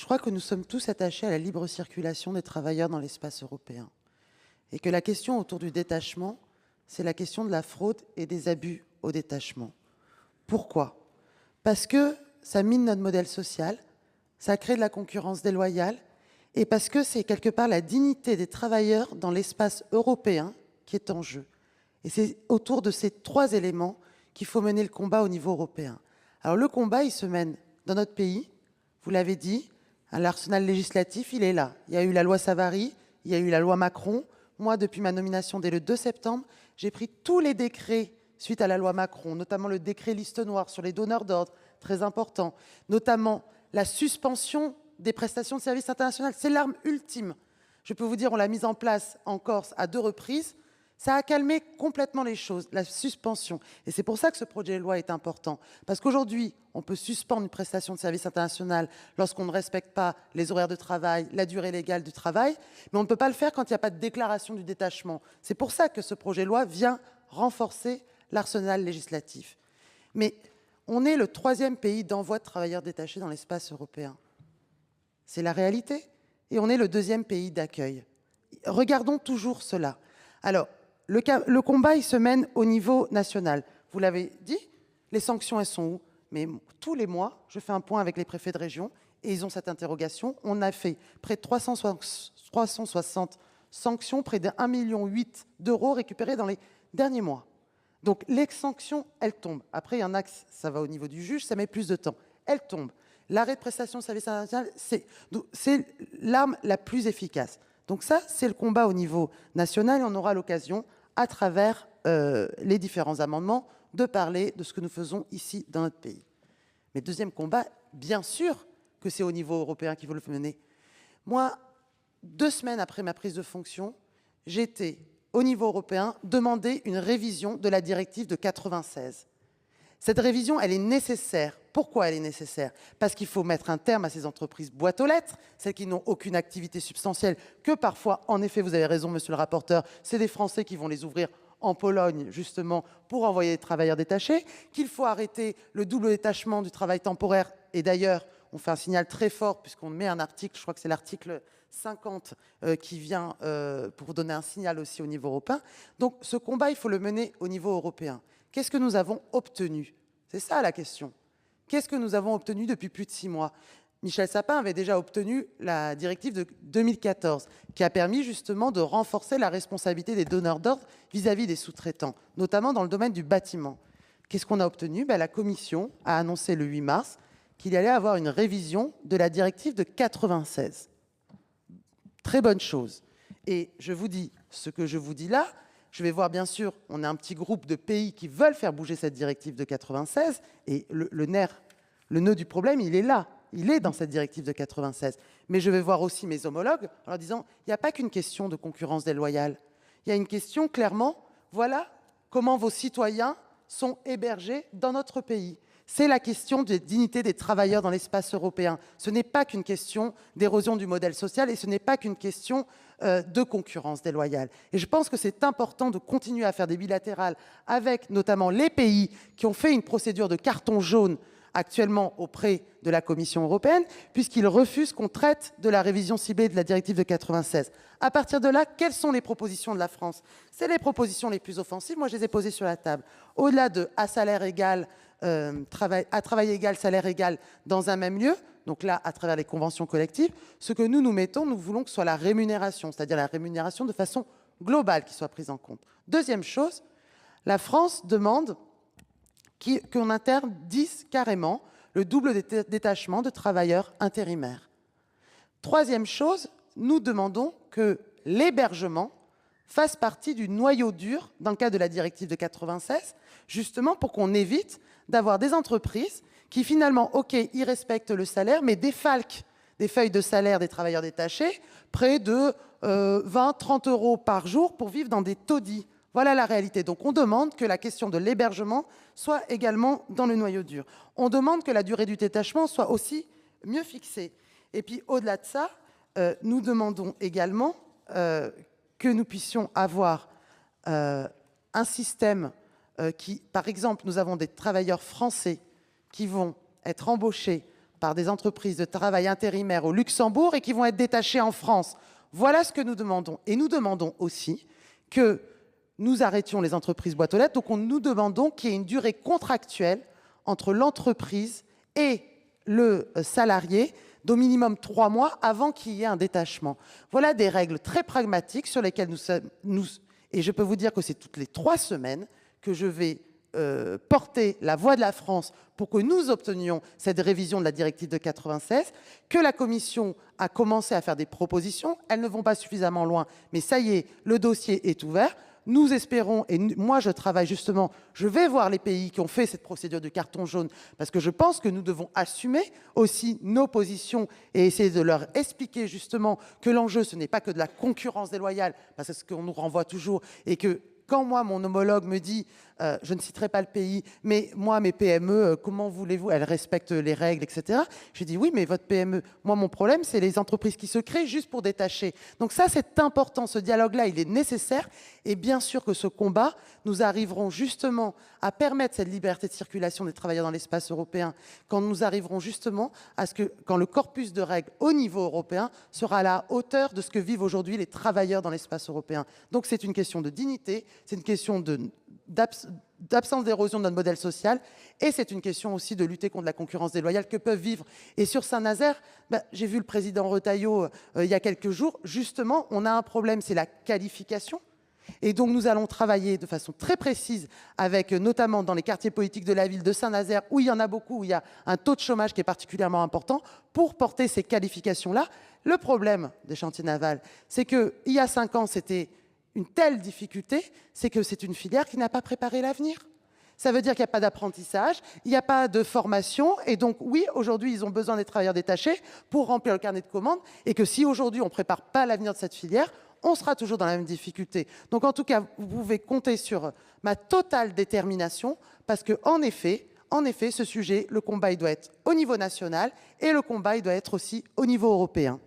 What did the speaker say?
je crois que nous sommes tous attachés à la libre circulation des travailleurs dans l'espace européen. Et que la question autour du détachement, c'est la question de la fraude et des abus au détachement. Pourquoi? Parce que ça mine notre modèle social, ça crée de la concurrence déloyale, et parce que c'est quelque part la dignité des travailleurs dans l'espace européen qui est en jeu. Et c'est autour de ces trois éléments qu'il faut mener le combat au niveau européen. Alors le combat, il se mène dans notre pays, vous l'avez dit, l'arsenal législatif, il est là. Il y a eu la loi Savary, il y a eu la loi Macron. Moi, depuis ma nomination dès le 2 septembre, j'ai pris tous les décrets suite à la loi Macron, notamment le décret liste noire sur les donneurs d'ordre, très important, notamment la suspension des prestations de services internationaux. C'est l'arme ultime. Je peux vous dire, on l'a mise en place en Corse à 2 reprises. Ça a calmé complètement les choses, la suspension. Et c'est pour ça que ce projet de loi est important. Parce qu'aujourd'hui, on peut suspendre une prestation de service international lorsqu'on ne respecte pas les horaires de travail, la durée légale du travail, mais on ne peut pas le faire quand il n'y a pas de déclaration du détachement. C'est pour ça que ce projet de loi vient renforcer l'arsenal législatif. Mais on est le 3e pays d'envoi de travailleurs détachés dans l'espace européen. C'est la réalité. Et on est le 2e pays d'accueil. Regardons toujours cela. Alors, le combat, il se mène au niveau national. Vous l'avez dit, les sanctions, elles sont où? Mais tous les mois, je fais un point avec les préfets de région et ils ont cette interrogation. On a fait près de 360 sanctions, près de 1,8 million d'euros récupérés dans les derniers mois. Donc les sanctions, elles tombent. Après, il y en a que ça va au niveau du juge, ça met plus de temps. Elles tombent. L'arrêt de prestation de service international, c'est l'arme la plus efficace. Donc ça, c'est le combat au niveau national et on aura l'occasion, à travers les différents amendements, de parler de ce que nous faisons ici dans notre pays. Mais deuxième combat, bien sûr que c'est au niveau européen qu'il faut le mener. Moi, 2 semaines après ma prise de fonction, j'étais, au niveau européen, demander une révision de la directive de 96. Cette révision, elle est nécessaire. Pourquoi elle est nécessaire? Parce qu'il faut mettre un terme à ces entreprises boîtes aux lettres, celles qui n'ont aucune activité substantielle, que parfois, en effet, vous avez raison, monsieur le rapporteur, c'est des Français qui vont les ouvrir en Pologne, justement, pour envoyer des travailleurs détachés, qu'il faut arrêter le double détachement du travail temporaire. Et d'ailleurs, on fait un signal très fort, puisqu'on met un article, je crois que c'est l'article 50, qui vient pour donner un signal aussi au niveau européen. Donc, ce combat, il faut le mener au niveau européen. Qu'est-ce que nous avons obtenu? C'est ça la question. Qu'est-ce que nous avons obtenu depuis plus de 6 mois? Michel Sapin avait déjà obtenu la directive de 2014, qui a permis justement de renforcer la responsabilité des donneurs d'ordre vis-à-vis des sous-traitants, notamment dans le domaine du bâtiment. Qu'est-ce qu'on a obtenu? La Commission a annoncé le 8 mars qu'il allait avoir une révision de la directive de 96. Très bonne chose. Et je vous dis ce que je vous dis là. Je vais voir, bien sûr, on a un petit groupe de pays qui veulent faire bouger cette directive de 96, et le nœud du problème, il est là. Il est dans cette directive de 96. Mais je vais voir aussi mes homologues en leur disant, il n'y a pas qu'une question de concurrence déloyale. Il y a une question, clairement, voilà comment vos citoyens sont hébergés dans notre pays. C'est la question de la dignité des travailleurs dans l'espace européen. Ce n'est pas qu'une question d'érosion du modèle social et ce n'est pas qu'une question de concurrence déloyale. Et je pense que c'est important de continuer à faire des bilatérales avec notamment les pays qui ont fait une procédure de carton jaune actuellement auprès de la Commission européenne, puisqu'ils refusent qu'on traite de la révision ciblée de la directive de 96. À partir de là, quelles sont les propositions de la France? C'est les propositions les plus offensives. Moi, je les ai posées sur la table. Au-delà de à salaire égal, à travail égal, salaire égal dans un même lieu, donc là, à travers les conventions collectives, ce que nous mettons, nous voulons que ce soit la rémunération, c'est-à-dire la rémunération de façon globale qui soit prise en compte. Deuxième chose, la France demande qu'on interdise carrément le double détachement de travailleurs intérimaires. Troisième chose, nous demandons que l'hébergement fasse partie du noyau dur dans le cadre de la directive de 96, justement pour qu'on évite d'avoir des entreprises qui finalement, ok, ils respectent le salaire, mais défalquent des feuilles de salaire des travailleurs détachés, près de 20-30 euros par jour pour vivre dans des taudis. Voilà la réalité. Donc on demande que la question de l'hébergement soit également dans le noyau dur. On demande que la durée du détachement soit aussi mieux fixée. Et puis au-delà de ça, nous demandons également que nous puissions avoir un système qui, par exemple, nous avons des travailleurs français qui vont être embauchés par des entreprises de travail intérimaires au Luxembourg et qui vont être détachées en France. Voilà ce que nous demandons. Et nous demandons aussi que nous arrêtions les entreprises boîtes aux lettres. Donc nous demandons qu'il y ait une durée contractuelle entre l'entreprise et le salarié d'au minimum 3 mois avant qu'il y ait un détachement. Voilà des règles très pragmatiques sur lesquelles et je peux vous dire que c'est toutes les 3 semaines que je vais porter la voix de la France pour que nous obtenions cette révision de la directive de 96, que la Commission a commencé à faire des propositions. Elles ne vont pas suffisamment loin, mais ça y est, le dossier est ouvert. Nous espérons, et moi je travaille justement, je vais voir les pays qui ont fait cette procédure du carton jaune, parce que je pense que nous devons assumer aussi nos positions et essayer de leur expliquer justement que l'enjeu, ce n'est pas que de la concurrence déloyale, parce que c'est ce qu'on nous renvoie toujours, et que quand moi, mon homologue me dit, je ne citerai pas le pays, mais moi, mes PME, comment voulez-vous, elles respectent les règles, etc. Je dis, oui, mais votre PME, moi, mon problème, c'est les entreprises qui se créent juste pour détacher. Donc ça, c'est important. Ce dialogue-là, il est nécessaire. Et bien sûr que ce combat, nous arriverons justement à permettre cette liberté de circulation des travailleurs dans l'espace européen, quand nous arriverons justement à ce que, quand le corpus de règles au niveau européen sera à la hauteur de ce que vivent aujourd'hui les travailleurs dans l'espace européen. Donc c'est une question de dignité, c'est une question d'absence d'érosion de notre modèle social, et c'est une question aussi de lutter contre la concurrence déloyale que peuvent vivre. Et sur Saint-Nazaire, j'ai vu le président Retailleau il y a quelques jours, justement, on a un problème, c'est la qualification. Et donc nous allons travailler de façon très précise avec, notamment dans les quartiers politiques de la ville de Saint-Nazaire, où il y en a beaucoup, où il y a un taux de chômage qui est particulièrement important, pour porter ces qualifications-là. Le problème des chantiers navals, c'est qu'il y a 5 ans, c'était une telle difficulté, c'est que c'est une filière qui n'a pas préparé l'avenir. Ça veut dire qu'il n'y a pas d'apprentissage, il n'y a pas de formation, et donc oui, aujourd'hui, ils ont besoin des travailleurs détachés pour remplir le carnet de commandes, et que si aujourd'hui on ne prépare pas l'avenir de cette filière, on sera toujours dans la même difficulté. Donc en tout cas, vous pouvez compter sur ma totale détermination, parce qu'en effet, ce sujet, le combat, il doit être au niveau national, et le combat, il doit être aussi au niveau européen.